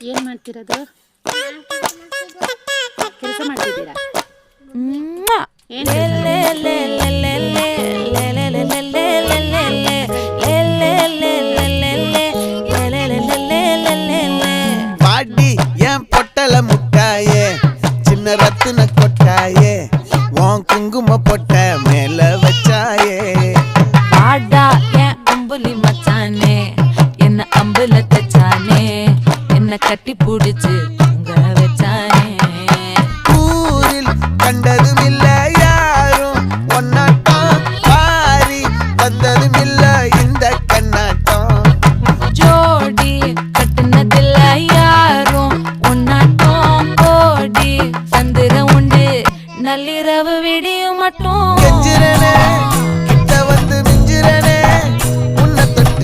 ಏನು ಮಾಡ್ತಿರೋದು? ಕೆಲಸ ಮಾಡ್ತಿದ್ದೀರಾ? பாடி என் பொட்டல முட்டாயே, சின்ன ரத்தின கொட்டாயே, உன் குங்கும பொட்ட மேல வச்சாயே. பாடா என் அம்புலி மச்சானே, என்ன அம்புல தச்சானே, என்ன கட்டி பிடிச்சு